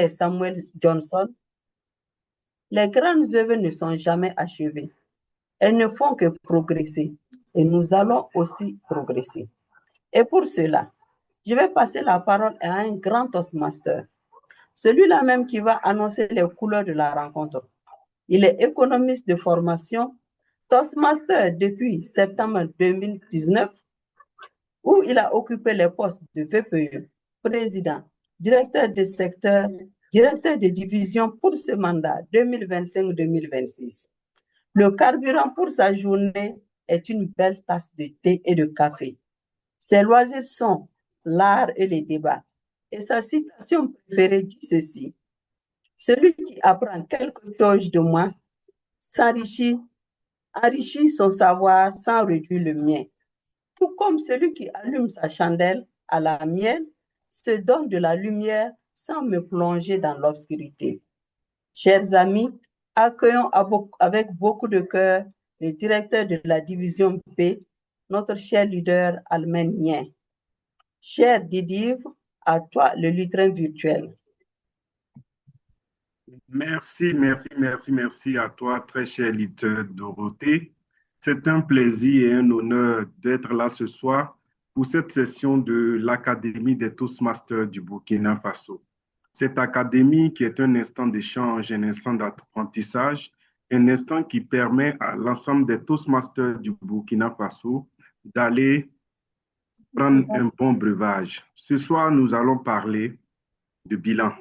Samuel Johnson, les grandes œuvres ne sont jamais achevées. Elles ne font que progresser et nous allons aussi progresser. Et pour cela, je vais passer la parole à un grand Toastmaster, celui-là même qui va annoncer les couleurs de la rencontre. Il est économiste de formation, Toastmaster depuis septembre 2019, où il a occupé les postes de VPE, président, directeur de secteur, directeur de division pour ce mandat 2025-2026. Le carburant pour sa journée est une belle tasse de thé et de café. Ses loisirs sont l'art et les débats. Et sa citation préférée dit ceci: celui qui apprend quelque chose de moi enrichit son savoir sans réduire le mien. Tout comme celui qui allume sa chandelle à la mienne se donne de la lumière sans me plonger dans l'obscurité. Chers amis, accueillons avec beaucoup de cœur le directeur de la division B, notre cher leader Almen Nien. Cher Didier, à toi le lutrin virtuel. Merci à toi, très cher leader Dorothée. C'est un plaisir et un honneur d'être là ce soir pour cette session de l'Académie des Toastmasters du Burkina Faso. Cette académie qui est un instant d'échange, un instant d'apprentissage, un instant qui permet à l'ensemble des Toastmasters du Burkina Faso d'aller prendre un bon breuvage. Ce soir, nous allons parler de bilan.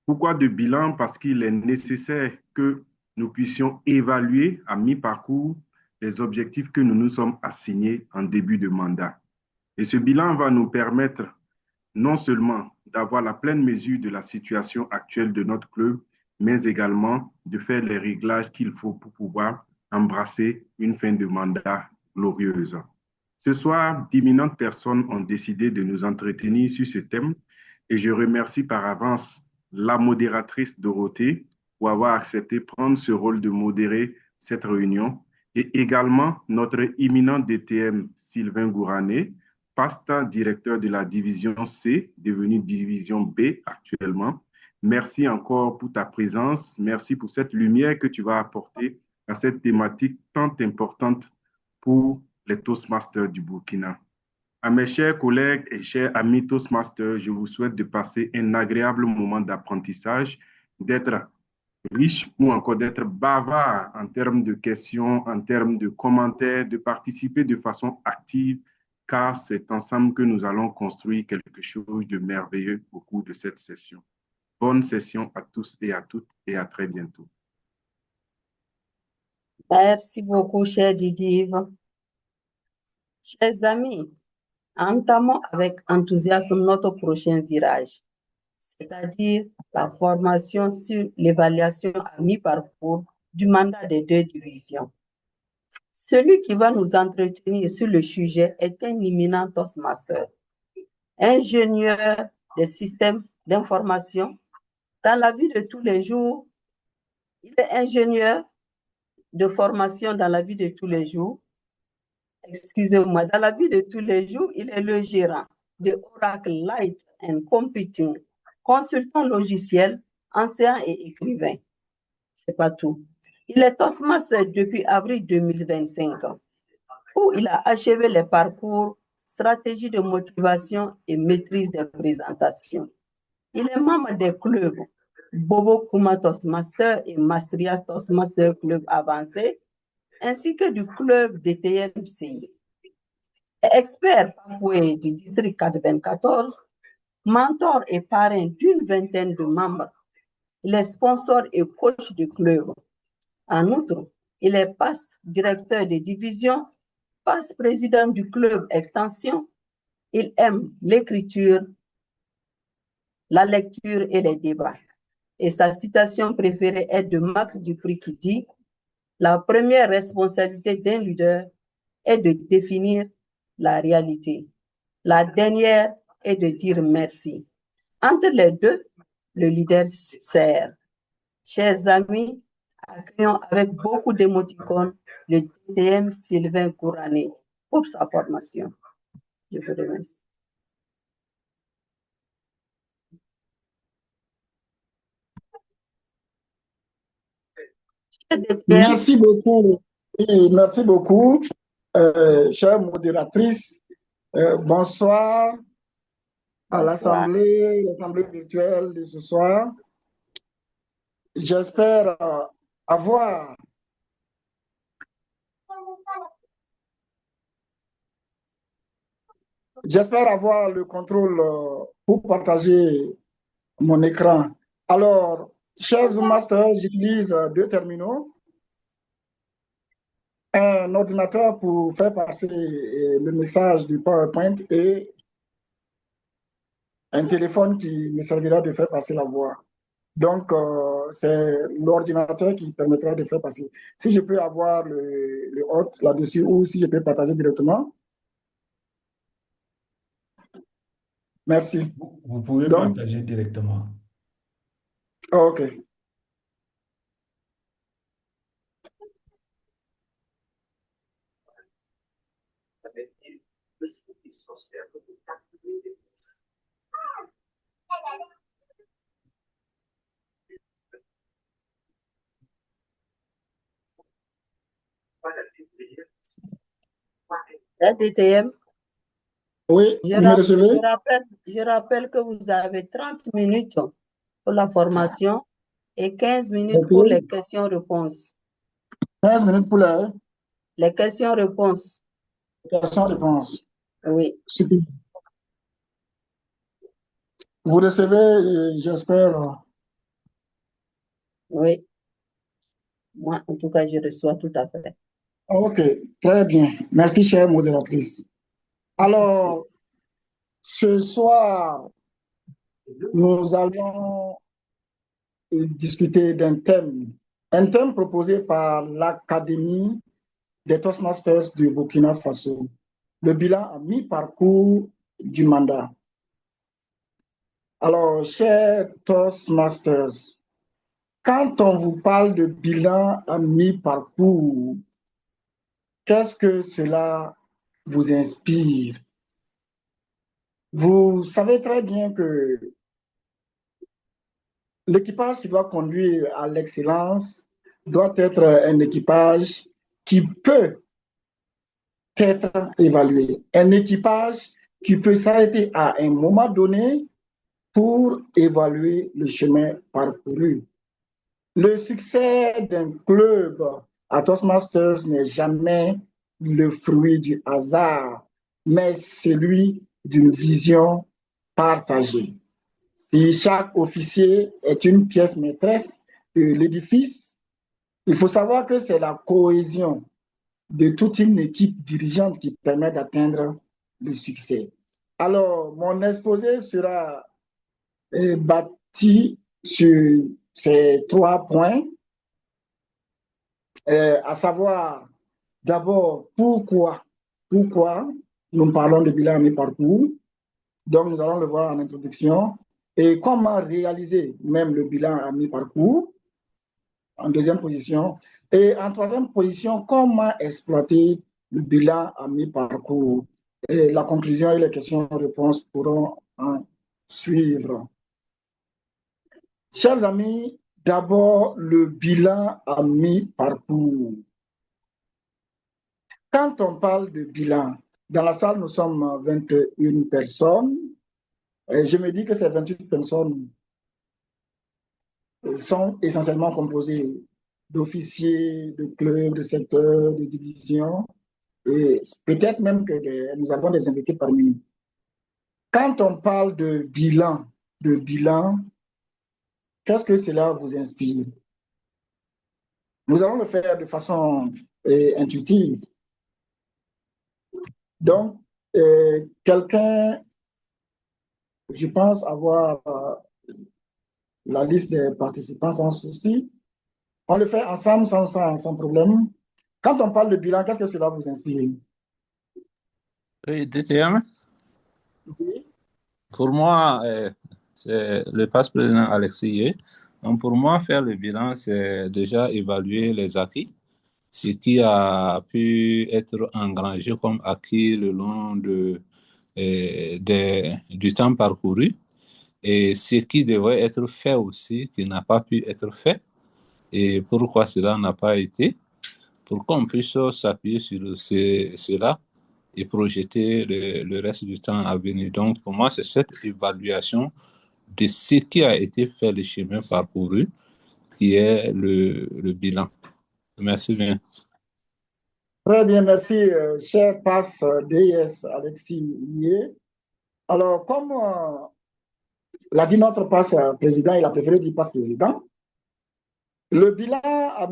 Pourquoi de bilan? Parce qu'il est nécessaire que nous puissions évaluer à mi-parcours les objectifs que nous nous sommes assignés en début de mandat. Et ce bilan va nous permettre non seulement d'avoir la pleine mesure de la situation actuelle de notre club, mais également de faire les réglages qu'il faut pour pouvoir embrasser une fin de mandat glorieuse. Ce soir, d'imminentes personnes ont décidé de nous entretenir sur ce thème et je remercie par avance la modératrice Dorothée pour avoir accepté de prendre ce rôle de modérer cette réunion et également notre imminent DTM Sylvain Gourané, PASTA, directeur de la division C, devenue division B actuellement. Merci encore pour ta présence. Merci pour cette lumière que tu vas apporter à cette thématique tant importante pour les Toastmasters du Burkina. À mes chers collègues et chers amis Toastmasters, je vous souhaite de passer un agréable moment d'apprentissage, d'être riche ou encore d'être bavard en termes de questions, en termes de commentaires, de participer de façon active, car c'est ensemble que nous allons construire quelque chose de merveilleux au cours de cette session. Bonne session à tous et à toutes et à très bientôt. Merci beaucoup, cher Didier. Chers amis, entamons avec enthousiasme notre prochain virage, c'est-à-dire la formation sur l'évaluation à mi-parcours du mandat des deux divisions. Celui qui va nous entretenir sur le sujet est un éminent Toastmaster, ingénieur des systèmes d'information. Dans la vie de tous les jours, il est ingénieur de formation dans la vie de tous les jours. Excusez-moi, dans la vie de tous les jours, il est le gérant de Oracle Light and Computing, consultant logiciel, enseignant et écrivain. C'est pas tout. Il est Toastmaster depuis avril 2025, où il a achevé les parcours, stratégie de motivation et maîtrise des présentations. Il est membre des clubs Bobo Kuma Toastmaster et Mastria Toastmaster Club Avancé, ainsi que du club DTMCI. Expert parfoué du district 94, mentor et parrain d'une vingtaine de membres, il est sponsor et coach du club. En outre, il est directeur de division, président du club Extension. Il aime l'écriture, la lecture et les débats. Et sa citation préférée est de Max Dupri qui dit: la première responsabilité d'un leader est de définir la réalité. La dernière est de dire merci. Entre les deux, le leader sert. Chers amis, accueillons avec beaucoup d'émoticônes le DTM Sylvain Gourané pour sa formation. Je vous remercie. DTM, Merci beaucoup. Oui, merci beaucoup, chère modératrice. Bonsoir à bonsoir. l'Assemblée virtuelle de ce soir. J'espère avoir, j'espère avoir le contrôle pour partager mon écran. Alors, chers Zoom Masters, j'utilise deux terminaux. Un ordinateur pour faire passer le message du PowerPoint et un téléphone qui me servira de faire passer la voix. Donc, c'est l'ordinateur qui permettra de faire passer. Si je peux avoir le hôte là-dessus ou si je peux partager directement. Merci. Vous pouvez Donc, partager directement. OK. La DTM, Oui, vous me recevez? je rappelle que vous avez 30 minutes pour la formation et 15 minutes OK. pour les questions-réponses. 15 minutes pour la Les questions-réponses, question-réponse. oui, Super. Vous recevez, j'espère. oui. Moi, en tout cas, je reçois tout à fait. OK, très bien. Merci, chère modératrice. Merci. Alors, ce soir, nous allons discuter un thème proposé par l'Académie des Toastmasters du Burkina Faso, le bilan à mi-parcours du mandat. Alors, chers Toastmasters, quand on vous parle de bilan à mi-parcours, qu'est-ce que cela vous inspire? Vous savez très bien que l'équipage qui doit conduire à l'excellence doit être un équipage qui peut être évalué. Un équipage qui peut s'arrêter à un moment donné pour évaluer le chemin parcouru. Le succès d'un club à Toastmasters n'est jamais le fruit du hasard, mais celui d'une vision partagée. Si chaque officier est une pièce maîtresse de l'édifice, il faut savoir que c'est la cohésion de toute une équipe dirigeante qui permet d'atteindre le succès. Alors, mon exposé sera bâti sur ces trois points, à savoir d'abord pourquoi nous parlons de bilan à mi-parcours. Donc, nous allons le voir en introduction. Et comment réaliser même le bilan à mi-parcours, en deuxième position. Et en troisième position, comment exploiter le bilan à mi-parcours. Et la conclusion et les questions-réponses pourront en suivre. Chers amis, d'abord le bilan à mi-parcours. Quand on parle de bilan, dans la salle, nous sommes 21 personnes. Et je me dis que ces 28 personnes sont essentiellement composées d'officiers, de clubs, de secteurs, de divisions, et peut-être même que nous avons des invités parmi nous. Quand on parle de bilan, qu'est-ce que cela vous inspire? Nous allons le faire de façon intuitive. Donc, quelqu'un, je pense avoir la liste des participants sans souci. On le fait ensemble sans problème. Quand on parle de bilan, qu'est-ce que cela vous inspire? Oui, DTM, Oui. pour moi, c'est le passe-président Alexis. Donc, pour moi, faire le bilan, c'est déjà évaluer les acquis, ce qui a pu être engrangé comme acquis le long du temps parcouru et ce qui devrait être fait aussi, qui n'a pas pu être fait. Et pourquoi cela n'a pas été? Pour qu'on puisse s'appuyer sur cela et projeter le reste du temps à venir. Donc, pour moi, c'est cette évaluation de ce qui a été fait, le chemin parcouru, qui est le bilan. Merci bien. Très bien, merci, cher passe DS Alexis Lié. Alors, comme l'a dit notre passe président, il a préféré dire passe président, le bilan à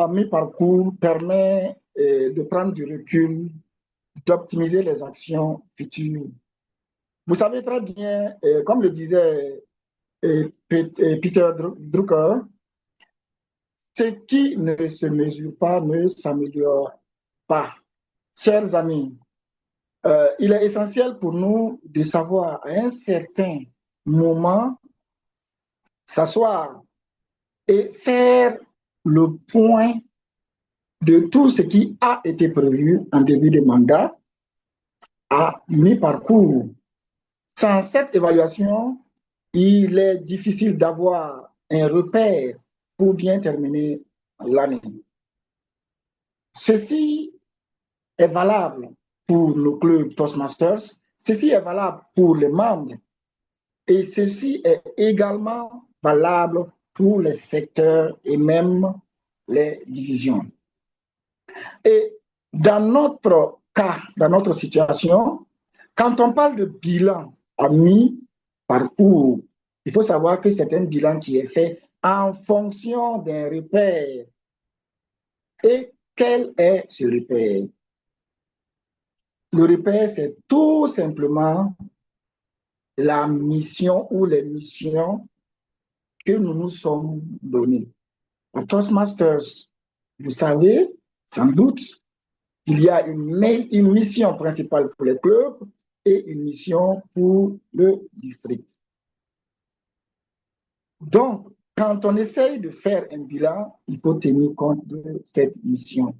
mi-parcours permet de prendre du recul, d'optimiser les actions futures. Vous savez très bien, comme le disait Peter Drucker, ce qui ne se mesure pas ne s'améliore pas. Chers amis, il est essentiel pour nous de savoir à un certain moment s'asseoir et faire le point de tout ce qui a été prévu en début de mandat à mi-parcours. Sans cette évaluation, il est difficile d'avoir un repère pour bien terminer l'année. Ceci est valable pour nos clubs Toastmasters, ceci est valable pour les membres et ceci est également valable pour les secteurs et même les divisions. Et dans notre cas, dans notre situation, quand on parle de bilan à mi-parcours, il faut savoir que c'est un bilan qui est fait en fonction d'un repère. Et quel est ce repère? Le repère, c'est tout simplement la mission ou les missions que nous nous sommes données. À Toastmasters, vous savez, sans doute, il y a une mission principale pour les clubs et une mission pour le district. Donc, quand on essaye de faire un bilan, il faut tenir compte de cette mission.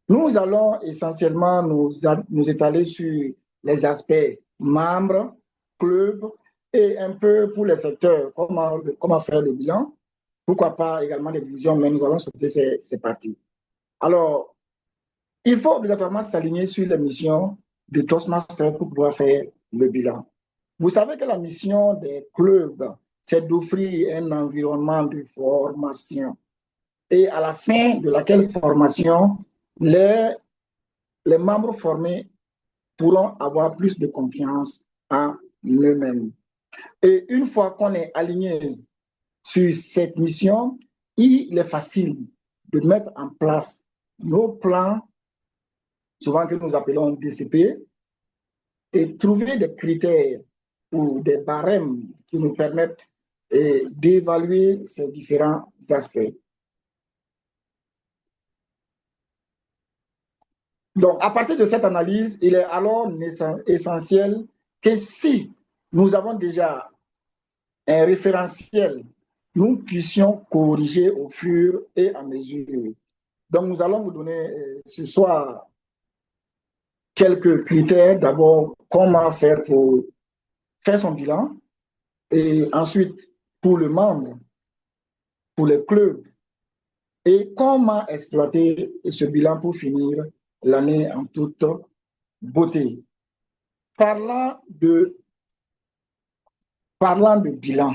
Nous allons essentiellement nous étaler sur les aspects membres, clubs et un peu pour les secteurs, comment faire le bilan. Pourquoi pas également les divisions, mais nous allons sauter ces parties. Alors, il faut obligatoirement s'aligner sur les missions de Toastmasters pour pouvoir faire le bilan. Vous savez que la mission des clubs, c'est d'offrir un environnement de formation. Et à la fin de laquelle formation, les membres formés pourront avoir plus de confiance en eux-mêmes. Et une fois qu'on est aligné sur cette mission, il est facile de mettre en place nos plans, souvent que nous appelons DCP, et trouver des critères ou des barèmes qui nous permettent d'évaluer ces différents aspects. Donc, à partir de cette analyse, il est alors essentiel que si nous avons déjà un référentiel, nous puissions corriger au fur et à mesure. Donc, nous allons vous donner ce soir quelques critères. D'abord, comment faire pour faire son bilan, et ensuite pour le membre, pour les clubs, et comment exploiter ce bilan pour finir l'année en toute beauté. Parlant de bilan,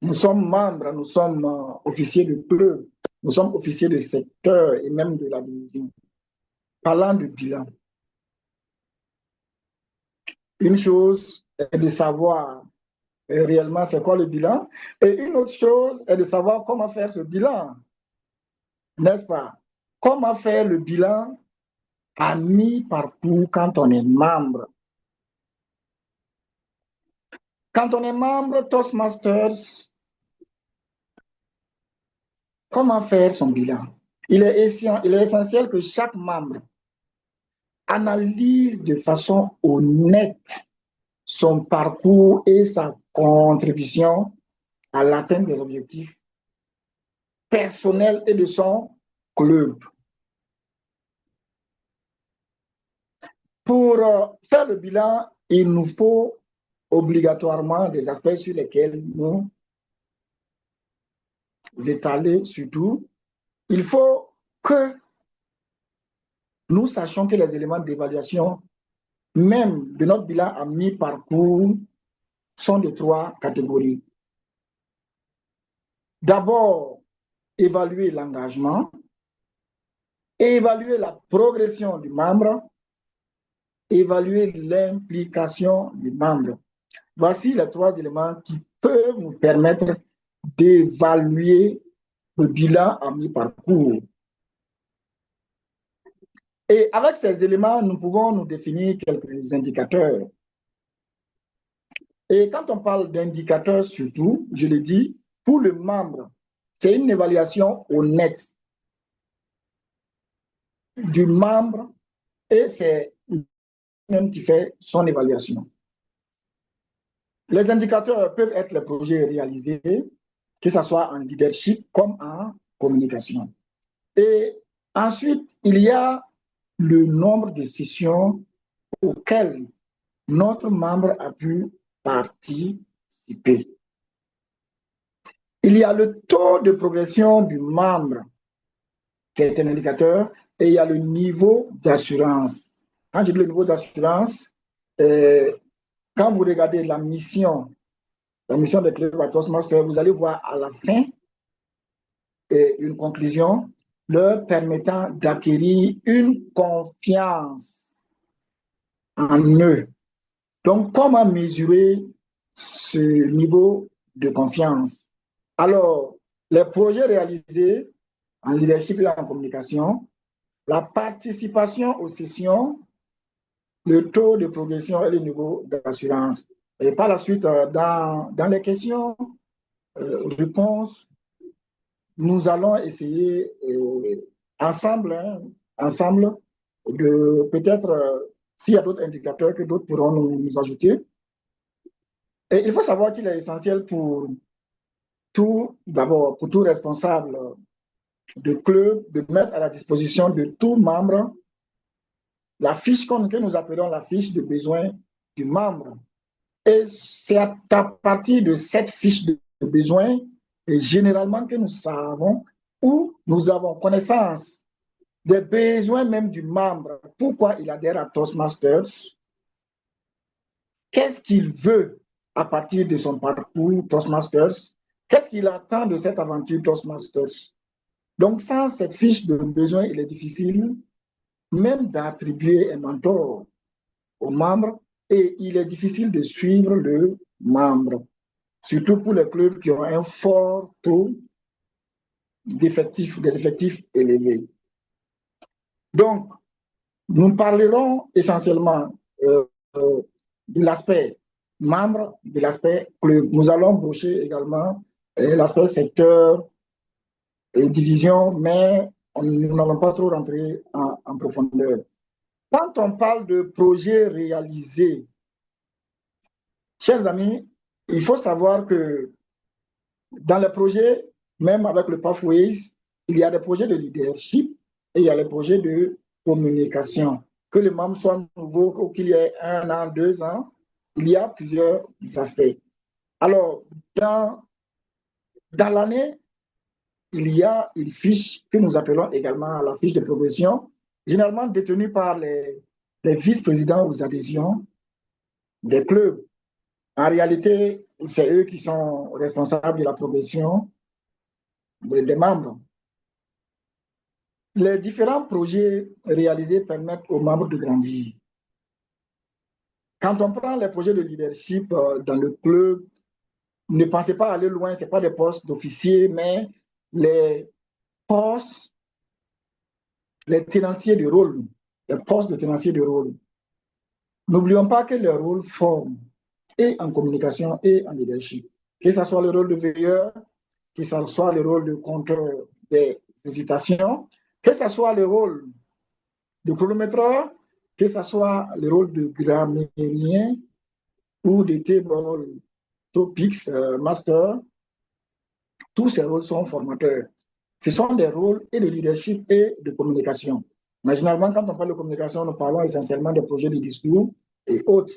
nous sommes membres, nous sommes officiers de club, nous sommes officiers de secteur et même de la division. Parlant de bilan, une chose est de savoir réellement c'est quoi le bilan, et une autre chose est de savoir comment faire ce bilan, n'est-ce pas? Comment faire le bilan à mi-parcours quand on est membre. Quand on est membre Toastmasters, comment faire son bilan? Il est essentiel que chaque membre analyse de façon honnête son parcours et sa contribution à l'atteinte des objectifs personnels et de son club. Pour faire le bilan, il nous faut obligatoirement des aspects sur lesquels nous étalés surtout, il faut que nous sachions que les éléments d'évaluation, même de notre bilan à mi-parcours, sont de 3 catégories. D'abord, évaluer l'engagement, évaluer la progression du membre, évaluer l'implication du membre. Voici les 3 éléments qui peuvent nous permettre d'évaluer le bilan à mi-parcours. Et avec ces éléments, nous pouvons nous définir quelques indicateurs. Et quand on parle d'indicateurs surtout, je l'ai dit, pour le membre, c'est une évaluation honnête du membre et c'est lui-même qui fait son évaluation. Les indicateurs peuvent être les projets réalisés, que ce soit en leadership comme en communication. Et ensuite, il y a le nombre de sessions auxquelles notre membre a pu participer. Il y a le taux de progression du membre qui est un indicateur et il y a le niveau d'assurance. Quand je dis le niveau d'assurance, quand vous regardez la mission des clubs à Toastmasters, vous allez voir à la fin une conclusion leur permettant d'acquérir une confiance en eux. Donc, comment mesurer ce niveau de confiance? Alors, les projets réalisés en leadership et en communication, la participation aux sessions, le taux de progression et le niveau d'assurance. Et par la suite, dans les questions, réponses, nous allons essayer ensemble de peut-être, s'il y a d'autres indicateurs que d'autres pourront nous ajouter. Et il faut savoir qu'il est essentiel pour d'abord, pour tout responsable de club, de mettre à la disposition de tout membre la fiche que nous appelons la fiche de besoin du membre. Et c'est à partir de cette fiche de besoin, et généralement que nous savons ou nous avons connaissance des besoins même du membre, pourquoi il adhère à Toastmasters, qu'est-ce qu'il veut à partir de son parcours Toastmasters, qu'est-ce qu'il attend de cette aventure Toastmasters. Donc, sans cette fiche de besoin, il est difficile même d'attribuer un mentor au membre et il est difficile de suivre le membre, surtout pour les clubs qui ont un fort taux des effectifs élevés. Donc, nous parlerons essentiellement de l'aspect membre, de l'aspect club. Nous allons brocher également l'aspect secteur et division, mais nous n'allons pas trop rentrer en profondeur. Quand on parle de projets réalisés, chers amis, il faut savoir que dans les projets, même avec le Pathways, il y a des projets de leadership et il y a les projets de communication. Que les membres soient nouveaux ou qu'il y ait 1 an, 2 ans, il y a plusieurs aspects. Alors, dans l'année, il y a une fiche que nous appelons également la fiche de progression, généralement détenue par les vice-présidents aux adhésions des clubs. En réalité, c'est eux qui sont responsables de la progression des membres. Les différents projets réalisés permettent aux membres de grandir. Quand on prend les projets de leadership dans le club, ne pensez pas aller loin, ce n'est pas des postes d'officiers, mais les postes, les tenanciers de rôle, les postes de tenanciers de rôle. N'oublions pas que les rôles forment et en communication et en leadership. Que ce soit le rôle de veilleur, que ce soit le rôle de contrôle des hésitations, que ce soit le rôle de chronométreur, que ce soit le rôle de grammairien ou de table topics master, tous ces rôles sont formateurs. Ce sont des rôles et de leadership et de communication. Mais généralement, quand on parle de communication, nous parlons essentiellement des projets de discours et autres.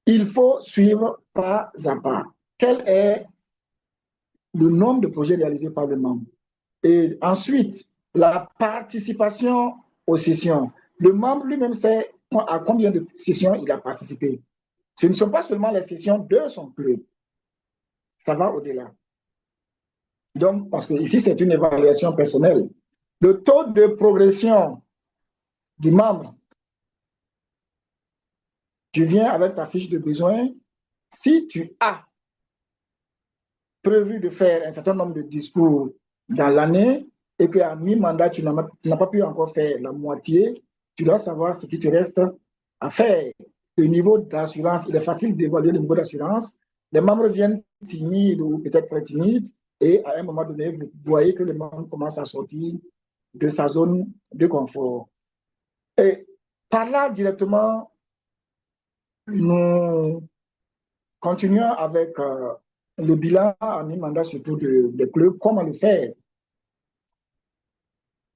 Il faut suivre pas à pas. Quel est le nombre de projets réalisés par le membre. Et ensuite, la participation aux sessions. Le membre lui-même sait à combien de sessions il a participé. Ce ne sont pas seulement les sessions de son club. Ça va au-delà. Donc, parce que ici, c'est une évaluation personnelle. Le taux de progression du membre, tu viens avec ta fiche de besoin. Si tu as prévu de faire un certain nombre de discours dans l'année et qu'à mi-mandat, tu n'as pas pu encore faire la moitié, tu dois savoir ce qui te reste à faire. Le niveau d'assurance, il est facile d'évaluer le niveau d'assurance. Les membres viennent timides ou peut-être très timides et à un moment donné, vous voyez que le membre commence à sortir de sa zone de confort. Et par là, directement, nous continuons avec le bilan à mi-mandat, surtout des clubs, comment le faire.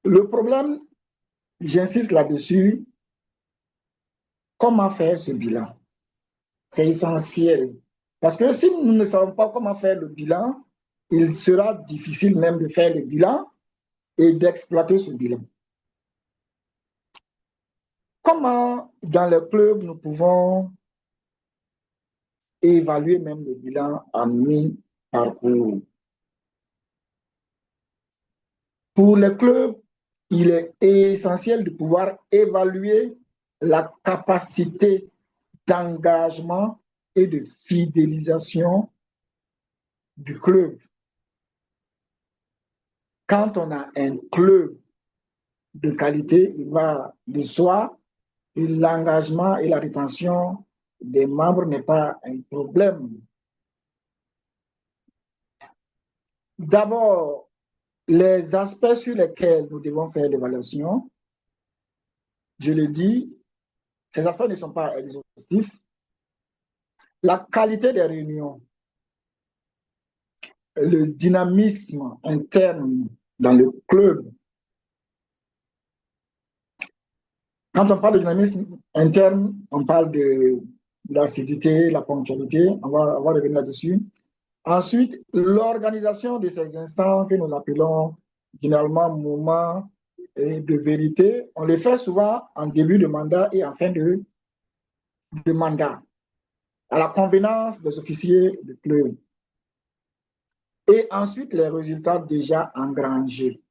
Le problème, j'insiste là-dessus, comment faire ce bilan? C'est essentiel. Parce que si nous ne savons pas comment faire le bilan, il sera difficile même de faire le bilan et d'exploiter ce bilan. Comment, dans le club, nous pouvons évaluer même le bilan à mi-parcours? Pour les clubs, il est essentiel de pouvoir évaluer la capacité d'engagement et de fidélisation du club. Quand on a un club de qualité, il va de soi et l'engagement et la rétention des membres n'est pas un problème. D'abord, les aspects sur lesquels nous devons faire l'évaluation, je le dis, ces aspects ne sont pas exhaustifs. La qualité des réunions, le dynamisme interne dans le club. Quand on parle de dynamisme interne, on parle de l'assiduité, la ponctualité, on va revenir là-dessus. Ensuite, l'organisation de ces instants que nous appelons généralement moments de vérité, on les fait souvent en début de mandat et en fin de mandat, à la convenance des officiers de club. Et ensuite, les résultats déjà engrangés.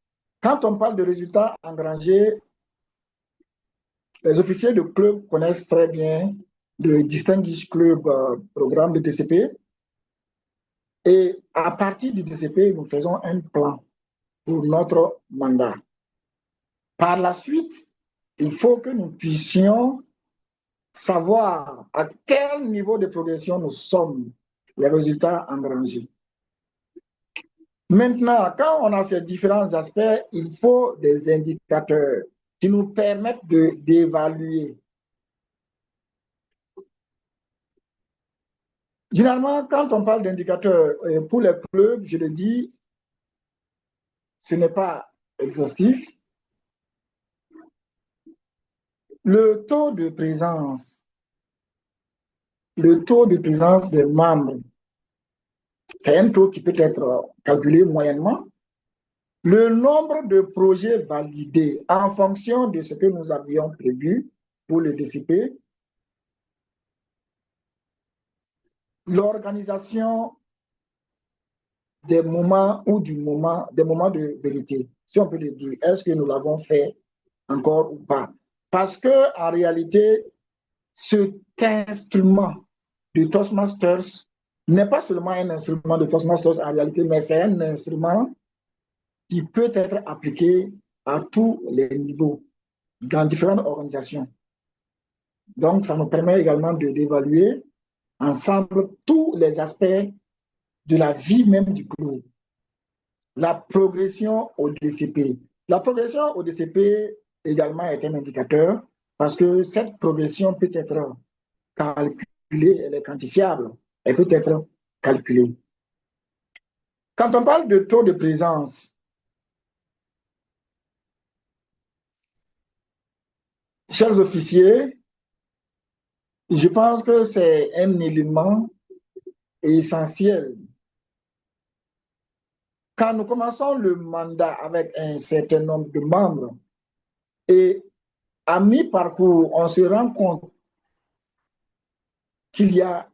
Quand on parle de résultats engrangés, les officiers de club connaissent très bien le Distinguished Club programme de DCP. Et à partir du DCP, nous faisons un plan pour notre mandat. Par la suite, il faut que nous puissions savoir à quel niveau de progression nous sommes, les résultats engrangés. Maintenant, quand on a ces différents aspects, il faut des indicateurs qui nous permettent d'évaluer. Généralement, quand on parle d'indicateurs pour les clubs, je le dis, ce n'est pas exhaustif. Le taux de présence des membres, c'est un taux qui peut être calculé moyennement. Le nombre de projets validés en fonction de ce que nous avions prévu pour le DCP, l'organisation des moments ou des moments de vérité, si on peut le dire, est-ce que nous l'avons fait encore ou pas? Parce que en réalité, cet instrument de Toastmasters n'est pas seulement un instrument de Toastmasters en réalité, mais c'est un instrument qui peut être appliqué à tous les niveaux, dans différentes organisations. Donc, ça nous permet également d'évaluer ensemble tous les aspects de la vie même du club. La progression au DCP. La progression au DCP également est un indicateur parce que cette progression peut être calculée, elle est quantifiable, elle peut être calculée. Quand on parle de taux de présence, chers officiers, je pense que c'est un élément essentiel quand nous commençons le mandat avec un certain nombre de membres et à mi-parcours, on se rend compte qu'il y a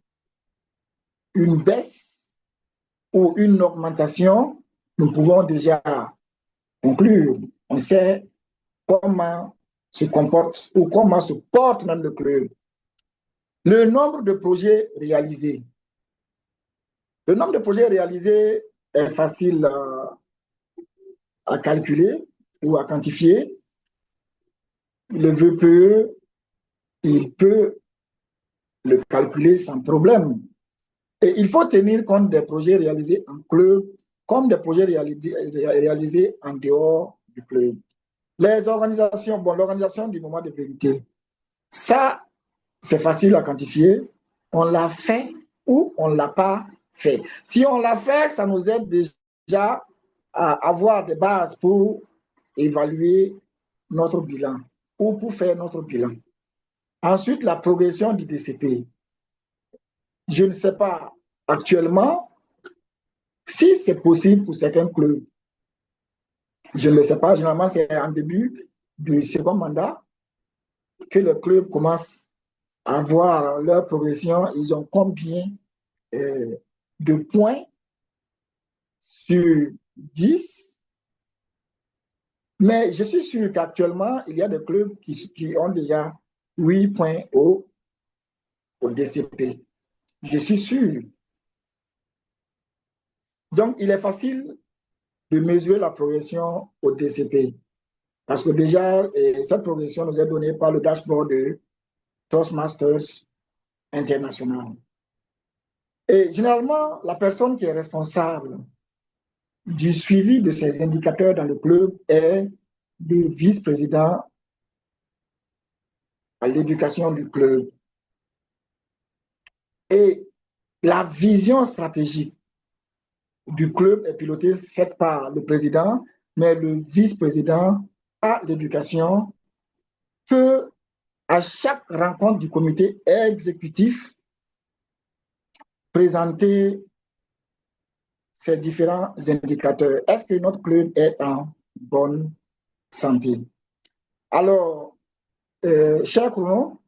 une baisse ou une augmentation, nous pouvons déjà conclure. On sait comment se comporte ou comment se porte même le club. Le nombre de projets réalisés. Le nombre de projets réalisés est facile à calculer ou à quantifier. Le VPE, il peut le calculer sans problème. Et il faut tenir compte des projets réalisés en club comme des projets réalisés en dehors du club. Les organisations, bon, l'organisation du moment de vérité, ça, c'est facile à quantifier. On l'a fait ou on ne l'a pas fait. Si on l'a fait, ça nous aide déjà à avoir des bases pour évaluer notre bilan ou pour faire notre bilan. Ensuite, la progression du DCP. Je ne sais pas actuellement si c'est possible pour certains clubs. Je ne le sais pas. Généralement, c'est en début du second mandat que le club commence à voir leur progression. Ils ont combien de points sur 10. Mais je suis sûr qu'actuellement, il y a des clubs qui ont déjà 8 points au DCP. Je suis sûr. Donc, il est facile de mesurer la progression au DCP. Parce que déjà, cette progression nous est donnée par le dashboard de Toastmasters International. Et généralement, la personne qui est responsable du suivi de ces indicateurs dans le club est le vice-président à l'éducation du club. Et la vision stratégique du club est pilotée certes par le président, mais le vice-président à l'éducation peut, à chaque rencontre du comité exécutif, présenter ces différents indicateurs. Est-ce que notre club est en bonne santé? Alors, cher Chrono,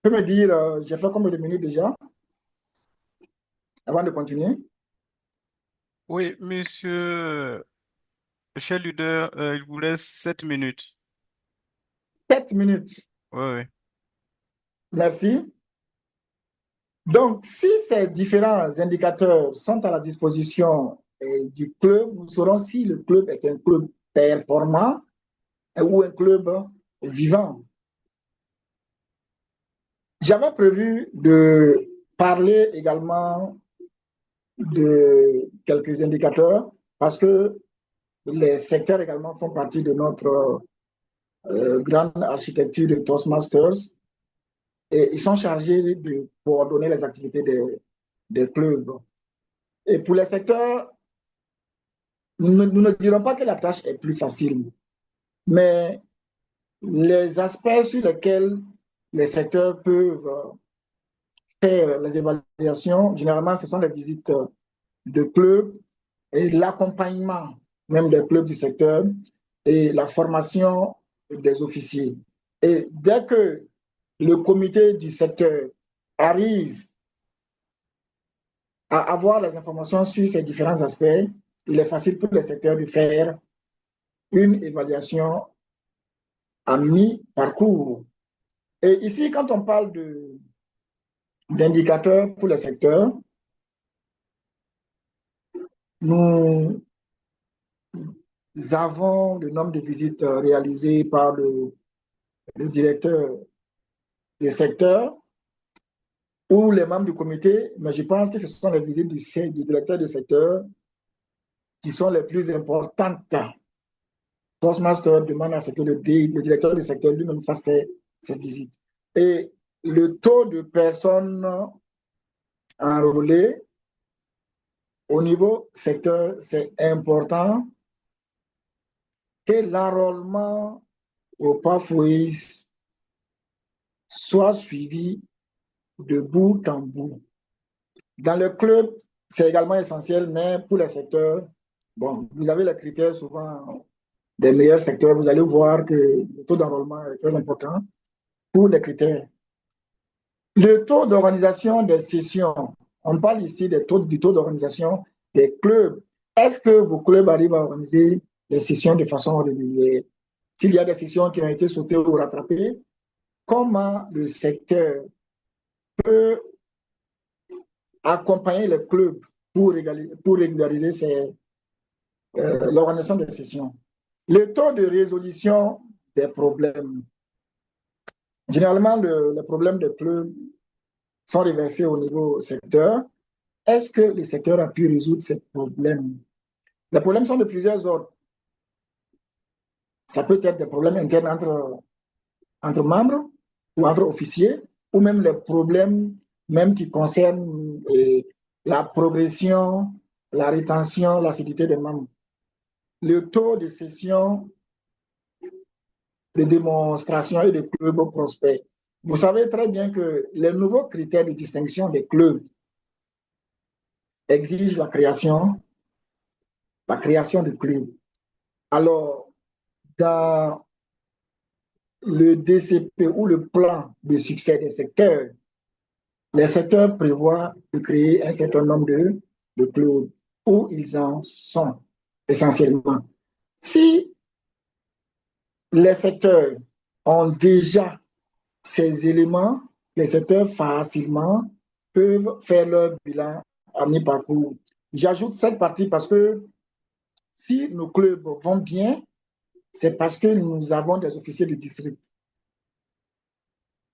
tu peux me dire, j'ai fait combien de minutes déjà avant de continuer? Oui, monsieur, cher leader, il vous laisse 7 minutes. 7 minutes. Oui, oui. Merci. Donc, si ces différents indicateurs sont à la disposition du club, nous saurons si le club est un club performant ou un club vivant. J'avais prévu de parler également de quelques indicateurs parce que les secteurs également font partie de notre grande architecture de Toastmasters et ils sont chargés de coordonner les activités des clubs. Et pour les secteurs, nous ne dirons pas que la tâche est plus facile, mais les aspects sur lesquels les secteurs peuvent faire les évaluations, généralement, ce sont les visites de clubs et l'accompagnement même des clubs du secteur et la formation des officiers. Et dès que le comité du secteur arrive à avoir les informations sur ces différents aspects, il est facile pour le secteur de faire une évaluation à mi-parcours. Et ici, quand on parle d'indicateurs pour le secteur, nous avons le nombre de visites réalisées par le directeur du secteur ou les membres du comité, mais je pense que ce sont les visites du directeur du secteur qui sont les plus importantes. Toastmaster demande à ce que le directeur du secteur lui-même fasse ces visites. Et le taux de personnes enrôlées au niveau secteur, c'est important que l'enrôlement au Pathways soit suivi de bout en bout. Dans le club, c'est également essentiel, mais pour le secteur, Bon, vous avez les critères souvent des meilleurs secteurs. Vous allez voir que le taux d'enrôlement est très important pour les critères. Le taux d'organisation des sessions, on parle ici du taux d'organisation des clubs. Est-ce que vos clubs arrivent à organiser les sessions de façon régulière? S'il y a des sessions qui ont été sautées ou rattrapées, comment le secteur peut accompagner les clubs pour régulariser l'organisation des sessions? Le taux de résolution des problèmes. Généralement, les problèmes des clubs sont reversés au niveau secteur. Est-ce que le secteur a pu résoudre ces problèmes? Les problèmes sont de plusieurs ordres. Ça peut être des problèmes internes entre membres ou entre officiers, ou même les problèmes même qui concernent la progression, la rétention, l'assiduité des membres. Le taux de cession, de démonstration et de clubs prospères. Vous savez très bien que les nouveaux critères de distinction des clubs exigent la création de clubs. Alors, dans le DCP ou le plan de succès des secteurs, les secteurs prévoient de créer un certain nombre de clubs où ils en sont essentiellement. Si les secteurs ont déjà ces éléments, les secteurs facilement peuvent faire leur bilan à mi-parcours. J'ajoute cette partie parce que si nos clubs vont bien, c'est parce que nous avons des officiers de district,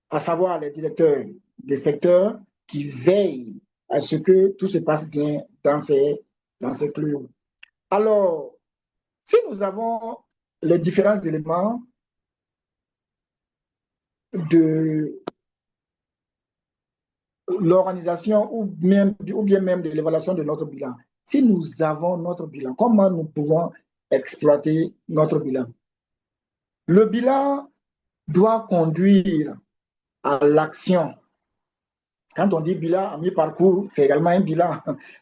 à savoir les directeurs des secteurs qui veillent à ce que tout se passe bien dans ces clubs. Alors, si nous avons les différents éléments de l'organisation ou bien même de l'évaluation de notre bilan, si nous avons notre bilan, comment nous pouvons exploiter notre bilan? Le bilan doit conduire à l'action. Quand on dit bilan à mi-parcours, c'est également un bilan.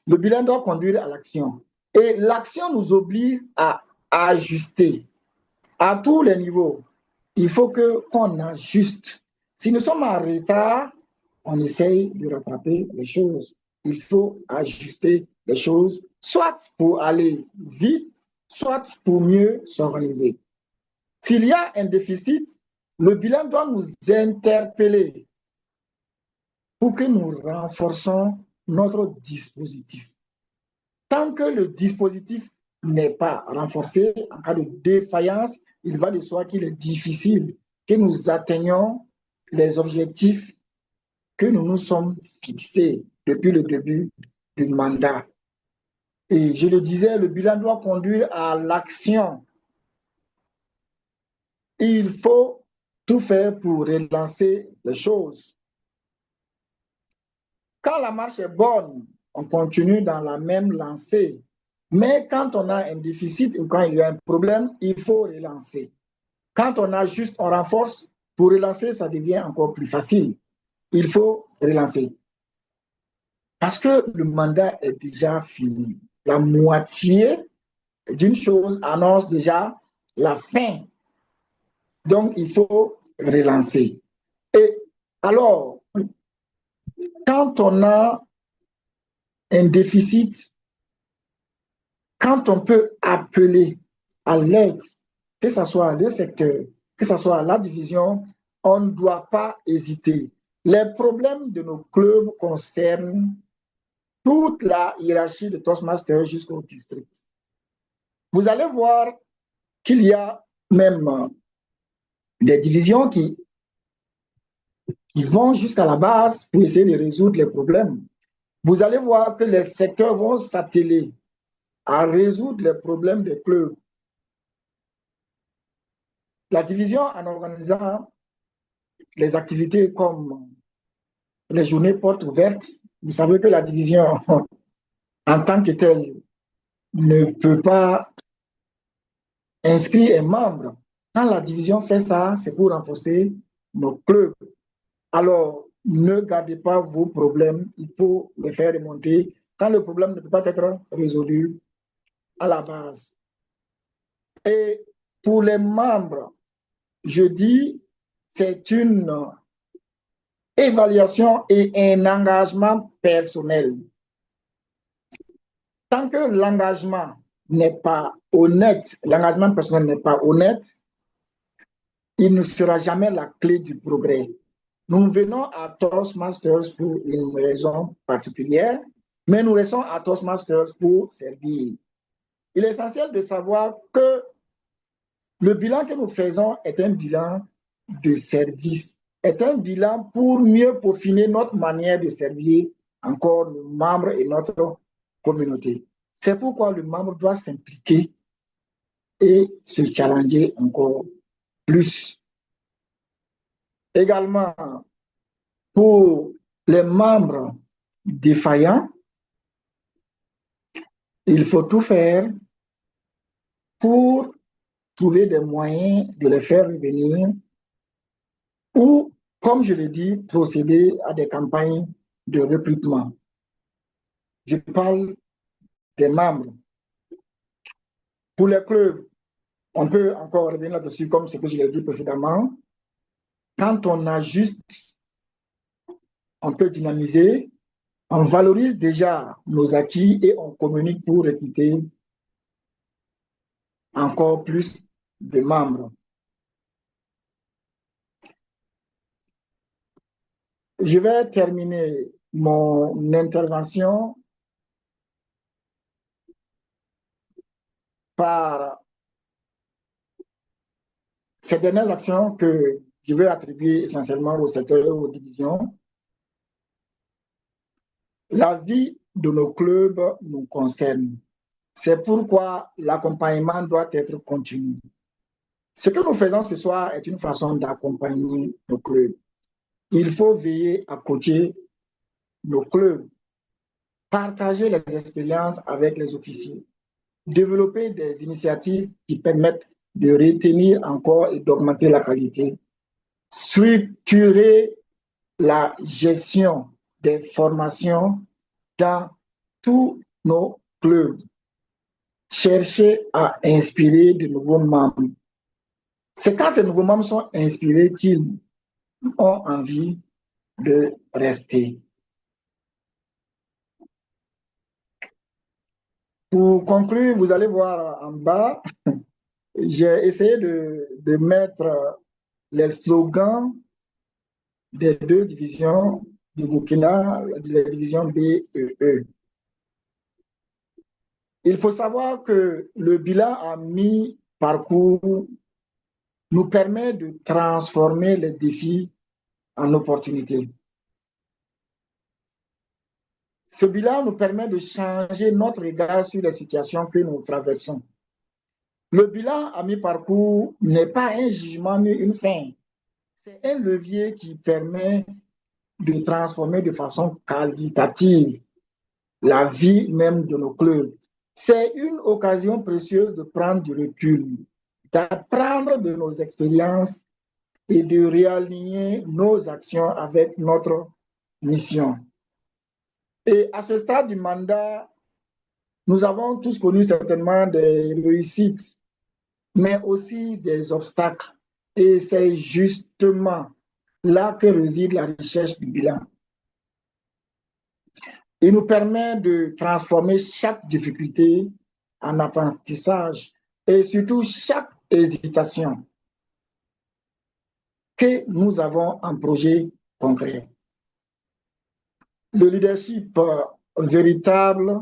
Le bilan doit conduire à l'action. Et l'action nous oblige à ajuster à tous les niveaux. Il faut qu'on ajuste. Si nous sommes en retard, on essaye de rattraper les choses. Il faut ajuster les choses, soit pour aller vite, soit pour mieux s'organiser. S'il y a un déficit, le bilan doit nous interpeller pour que nous renforcions notre dispositif. Tant que le dispositif n'est pas renforcé, en cas de défaillance, il va de soi qu'il est difficile que nous atteignions les objectifs que nous nous sommes fixés depuis le début du mandat. Et je le disais, le bilan doit conduire à l'action. Il faut tout faire pour relancer les choses. Quand la marche est bonne, on continue dans la même lancée. Mais quand on a un déficit ou quand il y a un problème, il faut relancer. Quand on ajuste, on renforce. Pour relancer, ça devient encore plus facile. Il faut relancer. Parce que le mandat est déjà fini. La moitié d'une chose annonce déjà la fin. Donc, il faut relancer. Et alors, quand on a un déficit, quand on peut appeler à l'aide, que ce soit le secteur, que ce soit la division, on ne doit pas hésiter. Les problèmes de nos clubs concernent toute la hiérarchie de Toastmasters jusqu'au district. Vous allez voir qu'il y a même des divisions qui vont jusqu'à la base pour essayer de résoudre les problèmes. Vous allez voir que les secteurs vont s'atteler à résoudre les problèmes des clubs. La division, en organisant les activités comme les journées portes ouvertes, vous savez que la division, en tant que telle, ne peut pas inscrire un membre. Quand la division fait ça, c'est pour renforcer nos clubs. Alors, ne gardez pas vos problèmes, il faut les faire remonter. Quand le problème ne peut pas être résolu, à la base. Et pour les membres, je dis, c'est une évaluation et un engagement personnel. Tant que l'engagement n'est pas honnête, l'engagement personnel n'est pas honnête, il ne sera jamais la clé du progrès. Nous venons à Toastmasters pour une raison particulière, mais nous restons à Toastmasters pour servir. Il est essentiel de savoir que le bilan que nous faisons est un bilan de service, est un bilan pour mieux peaufiner notre manière de servir encore nos membres et notre communauté. C'est pourquoi le membre doit s'impliquer et se challenger encore plus. Également, pour les membres défaillants, il faut tout faire pour trouver des moyens de les faire revenir ou, comme je l'ai dit, procéder à des campagnes de recrutement. Je parle des membres. Pour les clubs, on peut encore revenir là-dessus, comme ce que je l'ai dit précédemment. Quand on ajuste, on peut dynamiser, on valorise déjà nos acquis et on communique pour recruter encore plus de membres. Je vais terminer mon intervention par ces dernières actions que je vais attribuer essentiellement au secteur et aux divisions. La vie de nos clubs nous concerne. C'est pourquoi l'accompagnement doit être continu. Ce que nous faisons ce soir est une façon d'accompagner nos clubs. Il faut veiller à coacher nos clubs, partager les expériences avec les officiers, développer des initiatives qui permettent de retenir encore et d'augmenter la qualité, structurer la gestion des formations dans tous nos clubs, chercher à inspirer de nouveaux membres. C'est quand ces nouveaux membres sont inspirés qu'ils ont envie de rester. Pour conclure, vous allez voir en bas, j'ai essayé de mettre les slogans des deux divisions du Burkina, les divisions B et E. Il faut savoir que le bilan à mi-parcours nous permet de transformer les défis en opportunités. Ce bilan nous permet de changer notre regard sur les situations que nous traversons. Le bilan à mi-parcours n'est pas un jugement ni une fin. C'est un levier qui permet de transformer de façon qualitative la vie même de nos clubs. C'est une occasion précieuse de prendre du recul, d'apprendre de nos expériences et de réaligner nos actions avec notre mission. Et à ce stade du mandat, nous avons tous connu certainement des réussites, mais aussi des obstacles. Et c'est justement là que réside la richesse du bilan. Il nous permet de transformer chaque difficulté en apprentissage et surtout chaque hésitation que nous avons en projet concret. Le leadership véritable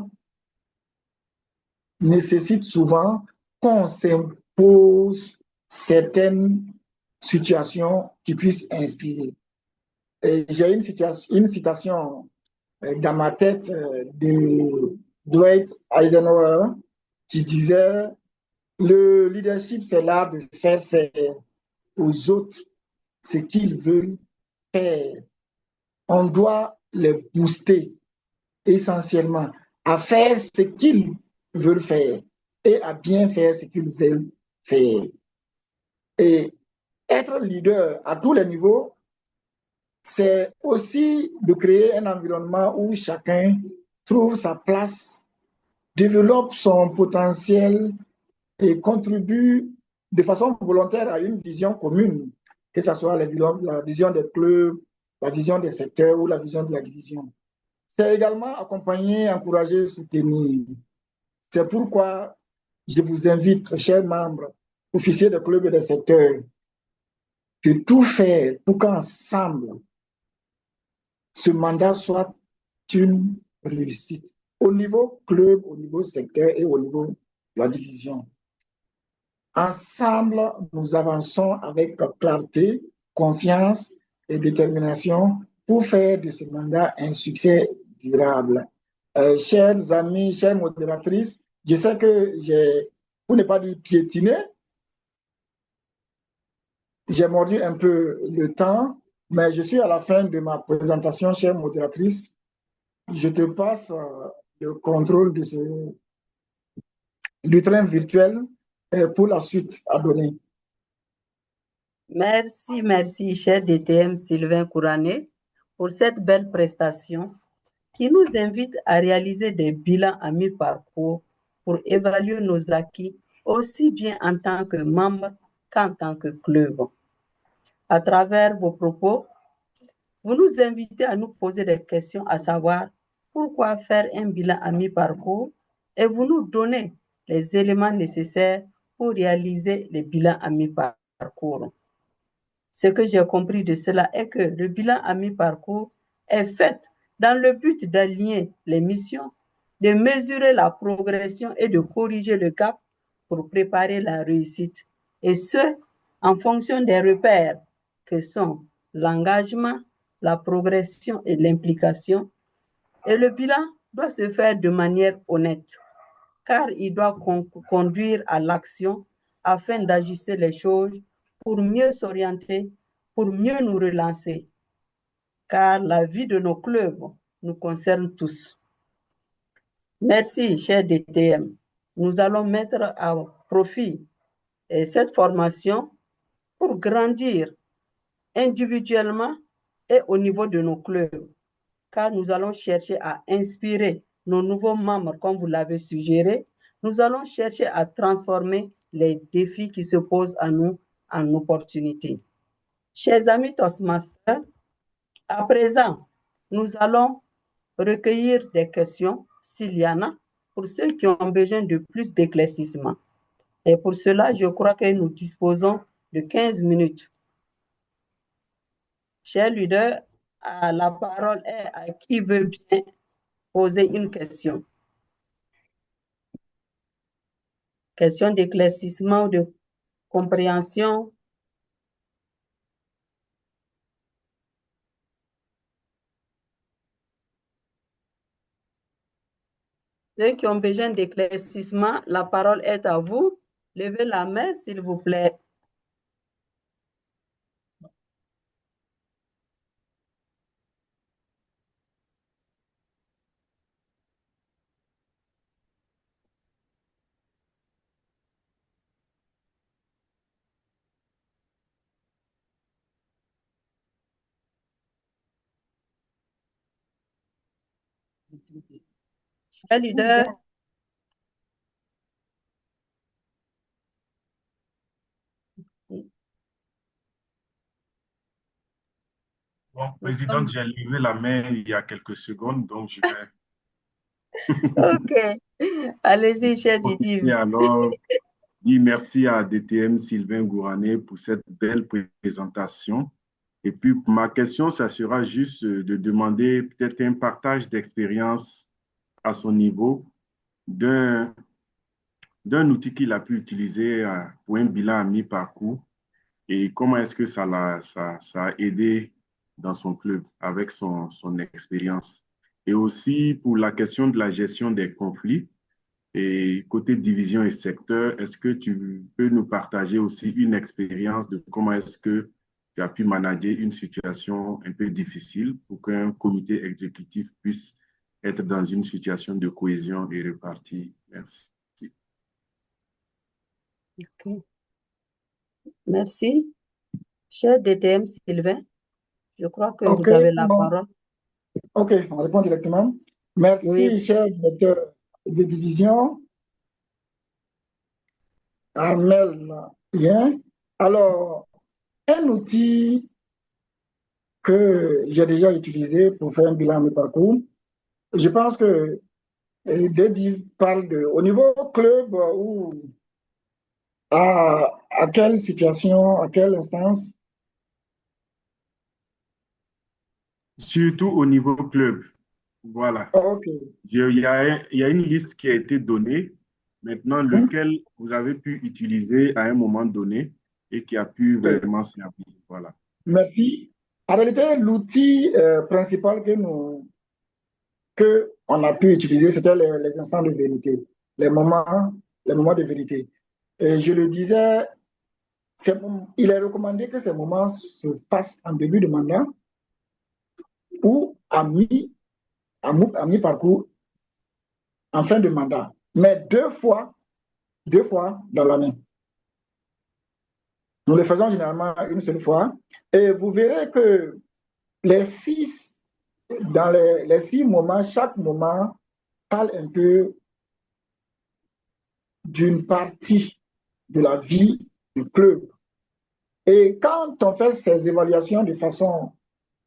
nécessite souvent qu'on s'impose certaines situations qui puissent inspirer. Et j'ai une citation dans ma tête de Dwight Eisenhower qui disait « Le leadership, c'est l'art de faire aux autres ce qu'ils veulent faire. On doit les booster essentiellement à faire ce qu'ils veulent faire et à bien faire ce qu'ils veulent faire. » Et être leader à tous les niveaux, c'est aussi de créer un environnement où chacun trouve sa place développe son potentiel et contribue de façon volontaire à une vision commune, que ce soit la vision des clubs, la vision des secteurs ou la vision de la division. C'est également accompagner, encourager, soutenir. C'est pourquoi je vous invite, chers membres, officiers de clubs et des secteurs, de tout faire pour qu'ensemble, ce mandat soit une réussite au niveau club, au niveau secteur et au niveau de la division. Ensemble, nous avançons avec clarté, confiance et détermination pour faire de ce mandat un succès durable. Chers amis, chères modératrices, je sais que pour ne pas dire piétiné, j'ai mordu un peu le temps, mais je suis à la fin de ma présentation, chère modératrice. Je te passe le contrôle du train virtuel pour la suite à donner. Merci, cher DTM Sylvain Kourané, pour cette belle prestation qui nous invite à réaliser des bilans à mi-parcours pour évaluer nos acquis aussi bien en tant que membre qu'en tant que club. À travers vos propos, vous nous invitez à nous poser des questions, à savoir pourquoi faire un bilan à mi-parcours et vous nous donnez les éléments nécessaires pour réaliser les bilans à mi-parcours. Ce que j'ai compris de cela est que le bilan à mi-parcours est fait dans le but d'aligner les missions, de mesurer la progression et de corriger le gap pour préparer la réussite. Et ce, en fonction des repères que sont l'engagement, la progression et l'implication. Et le bilan doit se faire de manière honnête, car il doit conduire à l'action afin d'ajuster les choses pour mieux s'orienter, pour mieux nous relancer, car la vie de nos clubs nous concerne tous. Merci, cher DTM. Nous allons mettre à profit cette formation pour grandir individuellement et au niveau de nos clubs, car nous allons chercher à inspirer nos nouveaux membres, comme vous l'avez suggéré. Nous allons chercher à transformer les défis qui se posent à nous en opportunités. Chers amis Toastmasters, à présent, nous allons recueillir des questions, s'il y en a, pour ceux qui ont besoin de plus d'éclaircissement. Et pour cela, je crois que nous disposons de 15 minutes. Cher leader, la parole est à qui veut bien poser une question. Question d'éclaircissement ou de compréhension. Ceux qui ont besoin d'éclaircissement, la parole est à vous. Levez la main, s'il vous plaît. Cher leader, Bon, Présidente, j'ai levé la main il y a quelques secondes, donc je vais... OK. Allez-y, cher Didi. Et alors, dis merci à DTM Sylvain Gourané pour cette belle présentation. Et puis, ma question, ça sera juste de demander peut-être un partage d'expérience à son niveau d'un outil qu'il a pu utiliser pour un bilan à mi-parcours et comment est-ce que ça a aidé dans son club avec son expérience. Et aussi pour la question de la gestion des conflits et côté division et secteur, est-ce que tu peux nous partager aussi une expérience de comment est-ce que tu as pu manager une situation un peu difficile pour qu'un comité exécutif puisse être dans une situation de cohésion et répartie? Merci. Okay. Merci. Cher DTM Sylvain, je crois que vous avez la parole. OK, on répond directement. Merci, Oui. cher docteur de division, Armel, bien. Alors, un outil que j'ai déjà utilisé pour faire un bilan de parcours, je pense que Dédi parle au niveau club ou à quelle situation, à quelle instance? Surtout au niveau club. Voilà. Ok. Il y a une liste qui a été donnée. Maintenant, lequel vous avez pu utiliser à un moment donné et qui a pu Ok. vraiment servir. Voilà. Merci. En réalité, l'outil principal que on a pu utiliser, c'était les instants de vérité, les moments de vérité. Et je le disais, il est recommandé que ces moments se fassent en début de mandat ou à mi-parcours en fin de mandat, mais deux fois dans l'année. Nous le faisons généralement une seule fois. Et vous verrez que les dans les 6 moments, chaque moment parle un peu d'une partie de la vie du club. Et quand on fait ces évaluations de façon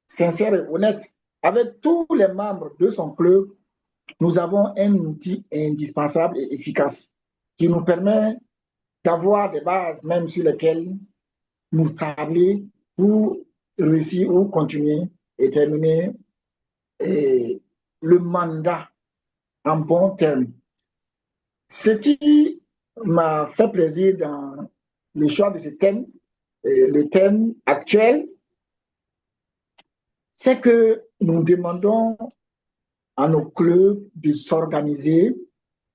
sincère et honnête, avec tous les membres de son club, nous avons un outil indispensable et efficace qui nous permet d'avoir des bases même sur lesquelles nous tabler pour réussir ou continuer et terminer le mandat en bon terme. Ce qui m'a fait plaisir dans le choix de ce thème, le thème actuel, c'est que nous demandons à nos clubs de s'organiser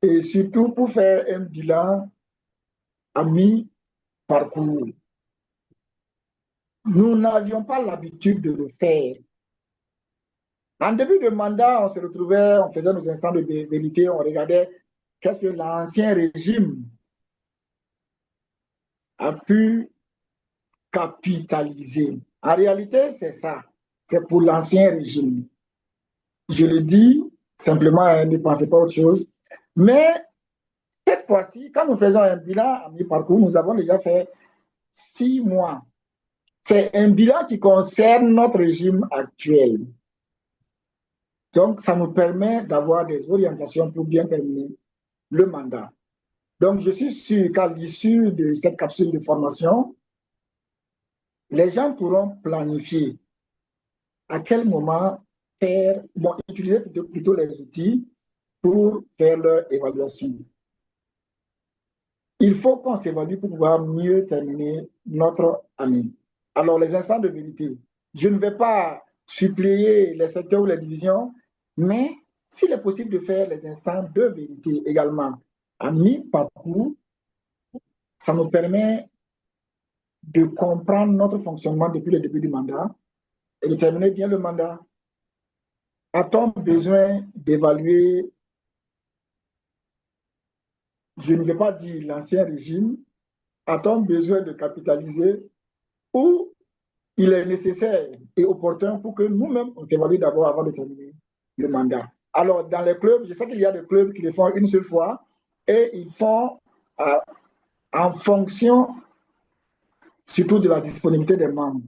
et surtout pour faire un bilan à mi-parcours. Nous n'avions pas l'habitude de le faire. En début de mandat, on se retrouvait, on faisait nos instants de vérité, on regardait qu'est-ce que l'ancien régime a pu capitaliser. En réalité, c'est ça. C'est pour l'ancien régime. Je le dis simplement, hein, ne pensez pas autre chose. Mais cette fois-ci, quand nous faisons un bilan à mi-parcours, nous avons déjà fait 6 mois. C'est un bilan qui concerne notre régime actuel. Donc, ça nous permet d'avoir des orientations pour bien terminer le mandat. Donc, je suis sûr qu'à l'issue de cette capsule de formation, les gens pourront planifier à quel moment utiliser plutôt les outils pour faire leur évaluation. Il faut qu'on s'évalue pour pouvoir mieux terminer notre année. Alors, les instants de vérité, je ne vais pas suppléer les secteurs ou les divisions, mais s'il est possible de faire les instants de vérité également à mi-parcours, ça nous permet de comprendre notre fonctionnement depuis le début du mandat et de terminer bien le mandat. A-t-on besoin d'évaluer, je ne vais pas dire l'ancien régime, a-t-on besoin de capitaliser ou il est nécessaire et opportun pour que nous-mêmes, on évalue d'abord avant de terminer le mandat. Alors, dans les clubs, je sais qu'il y a des clubs qui le font une seule fois et ils font en fonction surtout de la disponibilité des membres.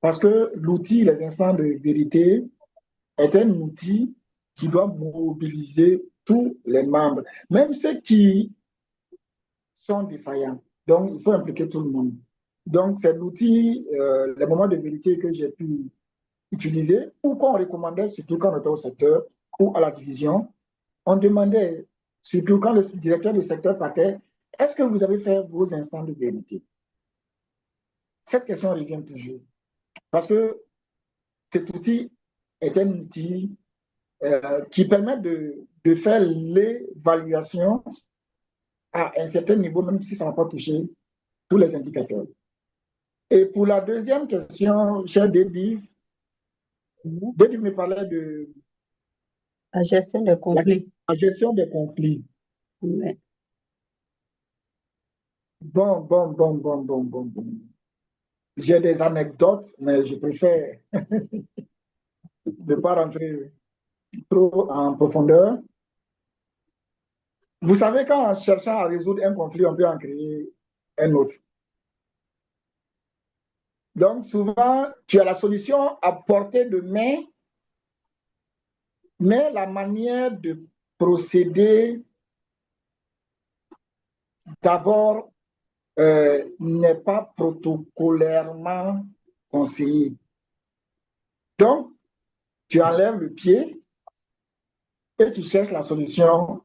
Parce que l'outil, les instants de vérité, est un outil qui doit mobiliser tous les membres, même ceux qui sont défaillants. Donc, il faut impliquer tout le monde. Donc, c'est l'outil, les moments de vérité que j'ai pu utiliser ou qu'on recommandait, surtout quand on était au secteur ou à la division. On demandait, surtout quand le directeur du secteur partait, est-ce que vous avez fait vos instants de vérité? Cette question revient toujours. Parce que cet outil est un outil qui permet de faire l'évaluation à un certain niveau, même si ça n'a pas touché tous les indicateurs. Et pour la deuxième question, cher Dédiv me parlait de La gestion des conflits. la gestion des conflits. Oui. Bon. J'ai des anecdotes, mais je préfère ne pas rentrer trop en profondeur. Vous savez, qu'en cherchant à résoudre un conflit, on peut en créer un autre. Donc, souvent, tu as la solution à portée de main, mais la manière de procéder, d'abord, n'est pas protocolairement conseillé. Donc, tu enlèves le pied et tu cherches la solution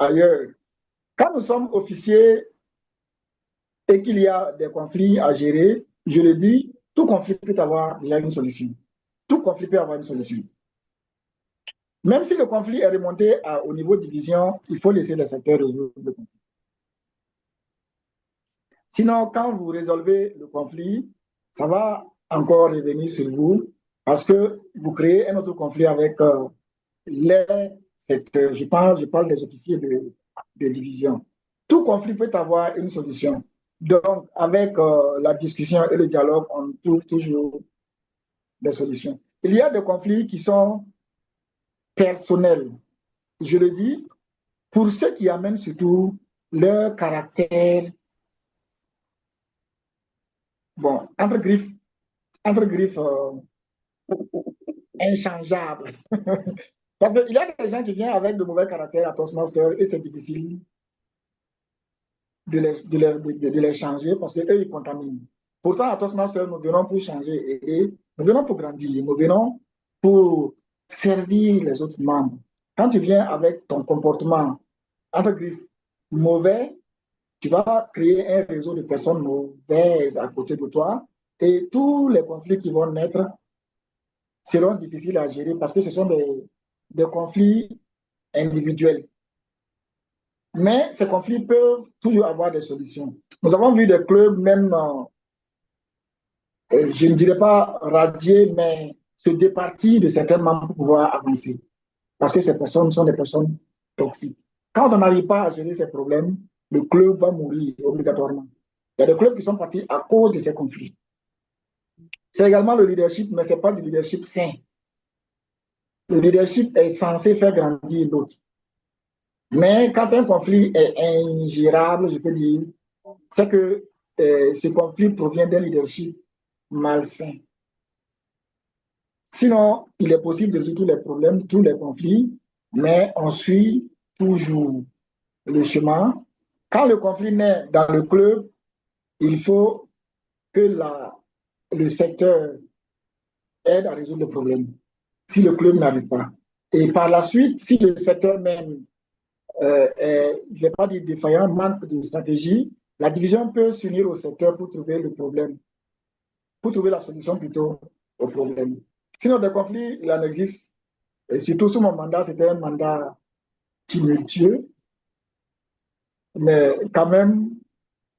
ailleurs. Quand nous sommes officiers et qu'il y a des conflits à gérer, je le dis, tout conflit peut avoir déjà une solution. Tout conflit peut avoir une solution. Même si le conflit est remonté au niveau de division, il faut laisser le secteur résoudre le conflit. Sinon, quand vous résolvez le conflit, ça va encore revenir sur vous parce que vous créez un autre conflit avec les secteurs. Je parle des officiers de division. Tout conflit peut avoir une solution. Donc, avec la discussion et le dialogue, on trouve toujours des solutions. Il y a des conflits qui sont personnels. Je le dis, pour ceux qui amènent surtout leur caractère, bon, entre griffes inchangeables. Parce qu'il y a des gens qui viennent avec de mauvais caractères à Toastmaster et c'est difficile de les changer parce qu'eux, ils contaminent. Pourtant, à Toastmaster, nous venons pour changer et nous venons pour grandir, nous venons pour servir les autres membres. Quand tu viens avec ton comportement, entre griffes, mauvais, tu vas créer un réseau de personnes mauvaises à côté de toi et tous les conflits qui vont naître seront difficiles à gérer parce que ce sont des conflits individuels. Mais ces conflits peuvent toujours avoir des solutions. Nous avons vu des clubs, même, je ne dirais pas radier, mais se départir de certains membres pour pouvoir avancer. Parce que ces personnes sont des personnes toxiques. Quand on n'arrive pas à gérer ces problèmes, le club va mourir obligatoirement. Il y a des clubs qui sont partis à cause de ces conflits. C'est également le leadership, mais ce n'est pas du leadership sain. Le leadership est censé faire grandir l'autre. Mais quand un conflit est ingérable, je peux dire, c'est que ce conflit provient d'un leadership malsain. Sinon, il est possible de résoudre tous les problèmes, tous les conflits, mais on suit toujours le chemin. Quand le conflit naît dans le club, il faut que le secteur aide à résoudre le problème, si le club n'arrive pas. Et par la suite, si le secteur même je ne vais pas dire défaillant, manque de stratégie, la division peut s'unir au secteur pour trouver le problème, pour trouver la solution plutôt au problème. Sinon, des conflits, il en existe. Et surtout sous mon mandat, c'était un mandat tumultueux, mais quand même,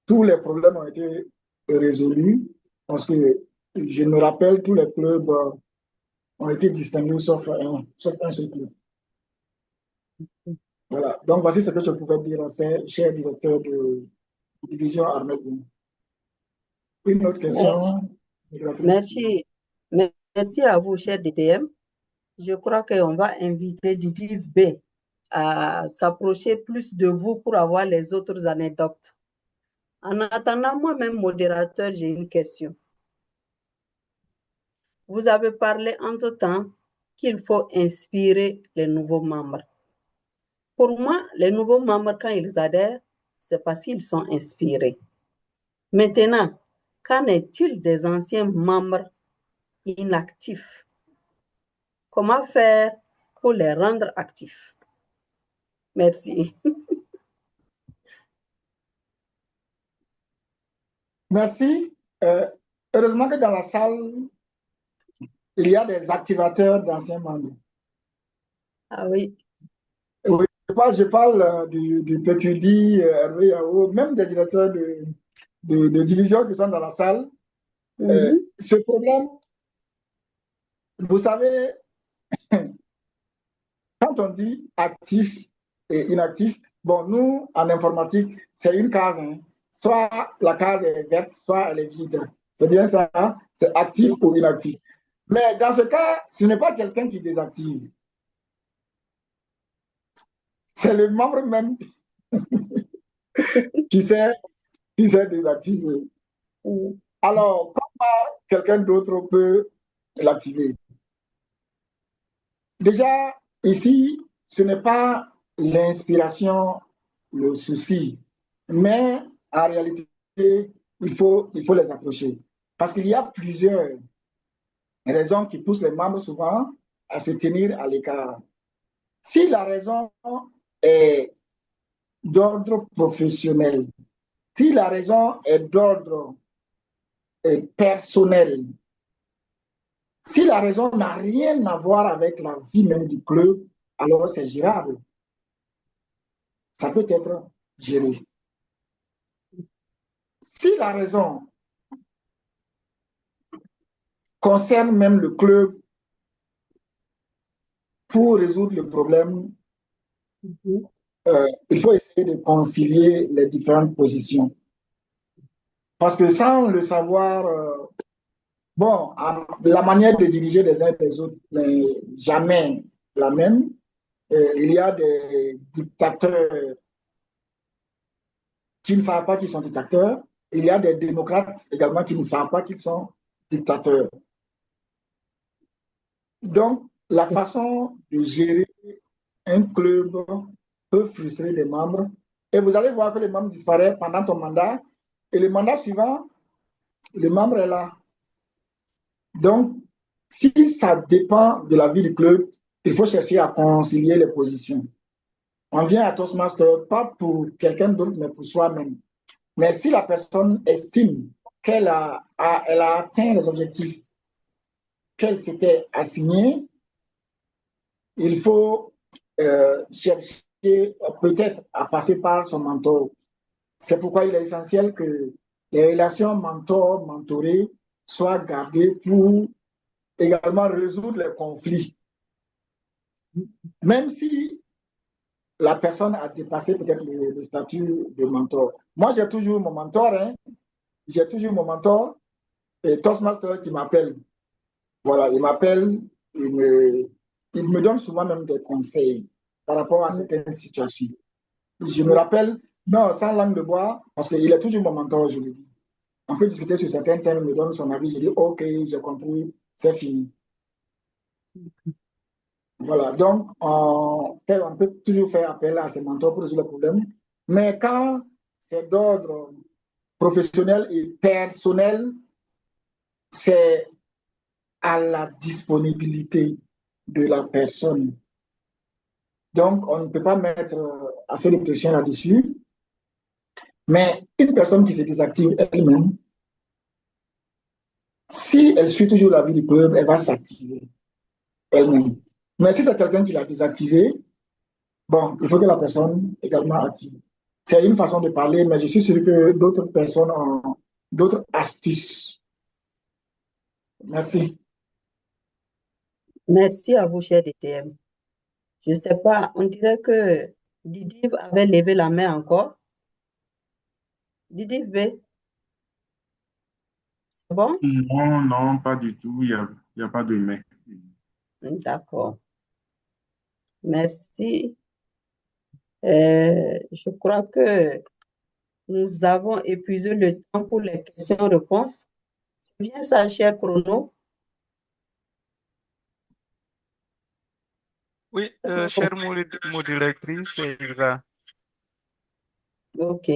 tous les problèmes ont été résolus parce que je me rappelle, tous les clubs ont été distingués sauf un seul club. Voilà. Donc, voici ce que je pouvais dire à ces chers directeurs de division armée. Une autre question? Merci. Merci à vous, cher DTM. Je crois qu'on va inviter Didi B à s'approcher plus de vous pour avoir les autres anecdotes. En attendant, moi-même, modérateur, j'ai une question. Vous avez parlé entre-temps qu'il faut inspirer les nouveaux membres. Pour moi, les nouveaux membres, quand ils adhèrent, c'est parce qu'ils sont inspirés. Maintenant, qu'en est-il des anciens membres inactifs? Comment faire pour les rendre actifs? Merci. Merci. Heureusement que dans la salle, il y a des activateurs d'anciens membres. Ah oui. Oui, je parle du PQD, même des directeurs de division qui sont dans la salle. Ce problème, vous savez, quand on dit actif et inactif, bon, nous, en informatique, c'est une case. Hein. Soit la case est verte, soit elle est vide. C'est bien ça, hein? C'est actif ou inactif. Mais dans ce cas, ce n'est pas quelqu'un qui désactive. C'est le membre même qui s'est désactivé. Alors, comment quelqu'un d'autre peut l'activer? Déjà, ici, ce n'est pas l'inspiration, le souci, mais en réalité, il faut les approcher. Parce qu'il y a plusieurs raisons qui poussent les membres souvent à se tenir à l'écart. Si la raison est d'ordre professionnel, si la raison est d'ordre personnel, si la raison n'a rien à voir avec la vie même du club, alors c'est gérable. Ça peut être géré. Si la raison concerne même le club pour résoudre le problème, il faut essayer de concilier les différentes positions. Parce que sans le savoir, bon, la manière de diriger les uns et des autres n'est jamais la même. Il y a des dictateurs qui ne savent pas qu'ils sont dictateurs. Il y a des démocrates également qui ne savent pas qu'ils sont dictateurs. Donc, la façon de gérer un club peut frustrer les membres. Et vous allez voir que les membres disparaissent pendant ton mandat. Et le mandat suivant, le membre est là. Donc, si ça dépend de la vie du club, il faut chercher à concilier les positions. On vient à Toastmaster pas pour quelqu'un d'autre, mais pour soi-même. Mais si la personne estime qu'elle elle a atteint les objectifs qu'elle s'était assignés, il faut chercher peut-être à passer par son mentor. C'est pourquoi il est essentiel que les relations mentor-mentoré soient gardées pour également résoudre les conflits. Même si la personne a dépassé peut-être le statut de mentor. Moi, j'ai toujours mon mentor, hein. J'ai toujours mon mentor, et Toastmaster qui m'appelle. Voilà, il m'appelle, il me donne souvent même des conseils par rapport à certaines situations. Je me rappelle, non, sans langue de bois, parce qu'il est toujours mon mentor, je le dis. On peut discuter sur certains thèmes, il me donne son avis, je dis, OK, j'ai compris, c'est fini. Voilà, donc on peut toujours faire appel à ses mentors pour résoudre le problème. Mais quand c'est d'ordre professionnel et personnel, c'est à la disponibilité de la personne. Donc, on ne peut pas mettre assez de pression là-dessus. Mais une personne qui se désactive elle-même, si elle suit toujours la vie du club, elle va s'activer elle-même. Mais si c'est quelqu'un qui l'a désactivé, bon, il faut que la personne également active. C'est une façon de parler, mais je suis sûr que d'autres personnes ont d'autres astuces. Merci. Merci à vous, cher DTM. Je ne sais pas, on dirait que Didiv avait levé la main encore. Didiv B, c'est bon? Non, non, pas du tout. Il y a pas de mais. D'accord. Merci. Je crois que nous avons épuisé le temps pour les questions-réponses. C'est bien ça, cher Chrono. Oui, chère modératrice, c'est exact. OK.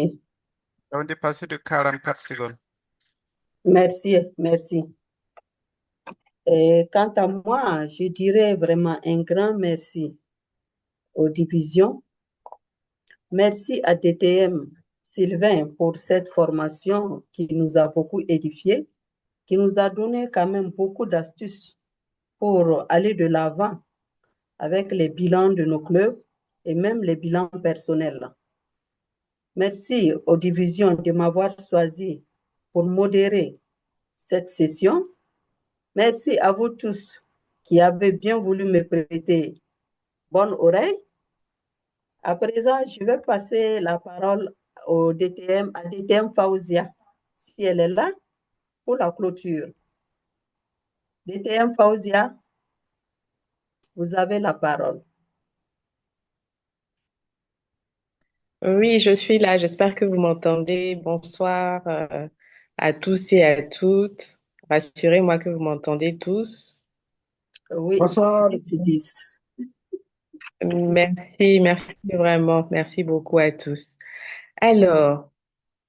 On est dépassé de 44 secondes. Merci, merci. Et quant à moi, je dirais vraiment un grand merci aux divisions. Merci à DTM Sylvain pour cette formation qui nous a beaucoup édifiés, qui nous a donné quand même beaucoup d'astuces pour aller de l'avant avec les bilans de nos clubs et même les bilans personnels. Merci aux divisions de m'avoir choisi pour modérer cette session. Merci à vous tous qui avez bien voulu me prêter bonne oreille. À présent, je vais passer la parole au DTM, à DTM Fauzia, si elle est là, pour la clôture. DTM Fauzia, vous avez la parole. Oui, je suis là. J'espère que vous m'entendez. Bonsoir à tous et à toutes. Rassurez-moi que vous m'entendez tous. Oui, Bonsoir. 10. Merci, merci vraiment. Merci beaucoup à tous. Alors,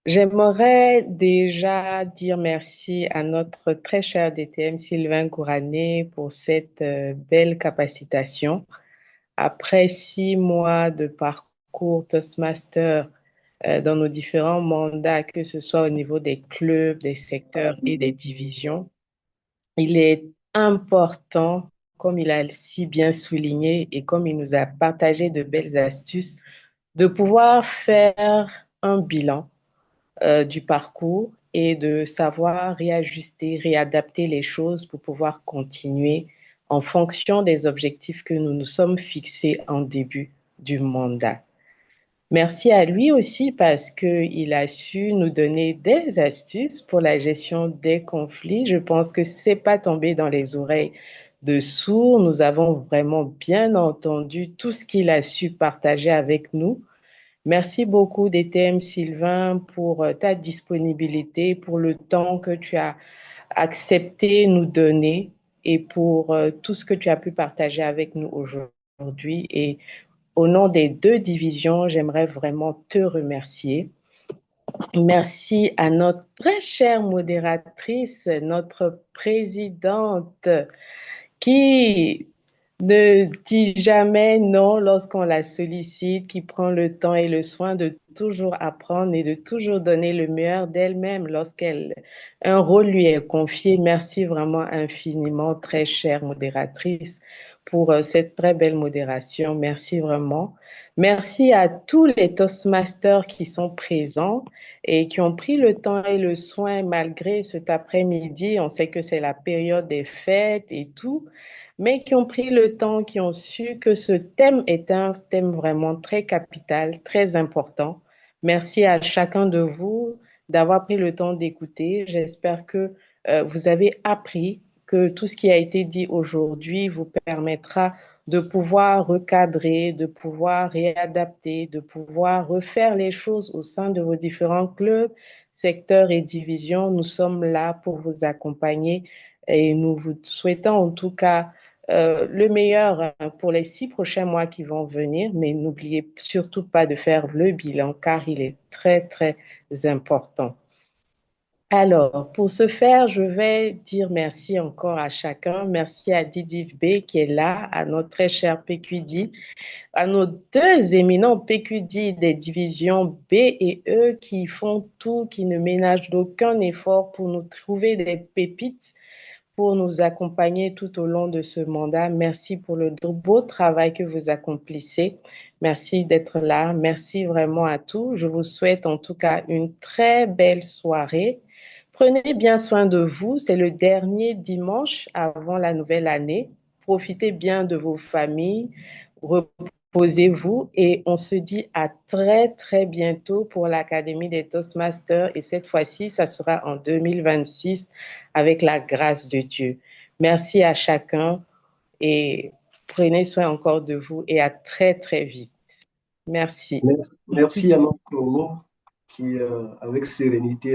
j'aimerais déjà dire merci à notre très cher DTM Sylvain Courané pour cette belle capacitation. Après 6 mois de parcours Toastmaster dans nos différents mandats, que ce soit au niveau des clubs, des secteurs et des divisions, il est important, comme il a si bien souligné et comme il nous a partagé de belles astuces, de pouvoir faire un bilan du parcours et de savoir réajuster, réadapter les choses pour pouvoir continuer en fonction des objectifs que nous nous sommes fixés en début du mandat. Merci à lui aussi parce qu'il a su nous donner des astuces pour la gestion des conflits. Je pense que c'est pas tombé dans les oreilles de sourds. Nous avons vraiment bien entendu tout ce qu'il a su partager avec nous. Merci beaucoup, DTM Sylvain, pour ta disponibilité, pour le temps que tu as accepté nous donner et pour tout ce que tu as pu partager avec nous aujourd'hui. Et au nom des deux divisions, j'aimerais vraiment te remercier. Merci à notre très chère modératrice, notre présidente, qui ne dit jamais non lorsqu'on la sollicite, qui prend le temps et le soin de toujours apprendre et de toujours donner le meilleur d'elle-même lorsqu'elle un rôle lui est confié. Merci vraiment infiniment, très chère modératrice, pour cette très belle modération. Merci vraiment. Merci à tous les Toastmasters qui sont présents et qui ont pris le temps et le soin malgré cet après-midi. On sait que c'est la période des fêtes et tout, mais qui ont pris le temps, qui ont su que ce thème est un thème vraiment très capital, très important. Merci à chacun de vous d'avoir pris le temps d'écouter. J'espère que vous avez appris, que tout ce qui a été dit aujourd'hui vous permettra de pouvoir recadrer, de pouvoir réadapter, de pouvoir refaire les choses au sein de vos différents clubs, secteurs et divisions. Nous sommes là pour vous accompagner et nous vous souhaitons en tout cas le meilleur pour les 6 prochains mois qui vont venir, mais n'oubliez surtout pas de faire le bilan car il est très, très important. Alors, pour ce faire, je vais dire merci encore à chacun. Merci à Didi B qui est là, à notre très cher PQD, à nos deux éminents PQD des divisions B et E qui font tout, qui ne ménagent d'aucun effort pour nous trouver des pépites, pour nous accompagner tout au long de ce mandat. Merci pour le beau travail que vous accomplissez. Merci d'être là. Merci vraiment à tous. Je vous souhaite en tout cas une très belle soirée. Prenez bien soin de vous. C'est le dernier dimanche avant la nouvelle année. Profitez bien de vos familles. Reposez-vous et on se dit à très, très bientôt pour l'Académie des Toastmasters. Et cette fois-ci, ça sera en 2026 avec la grâce de Dieu. Merci à chacun et prenez soin encore de vous et à très, très vite. Merci. Merci à notre promo qui, avec sérénité,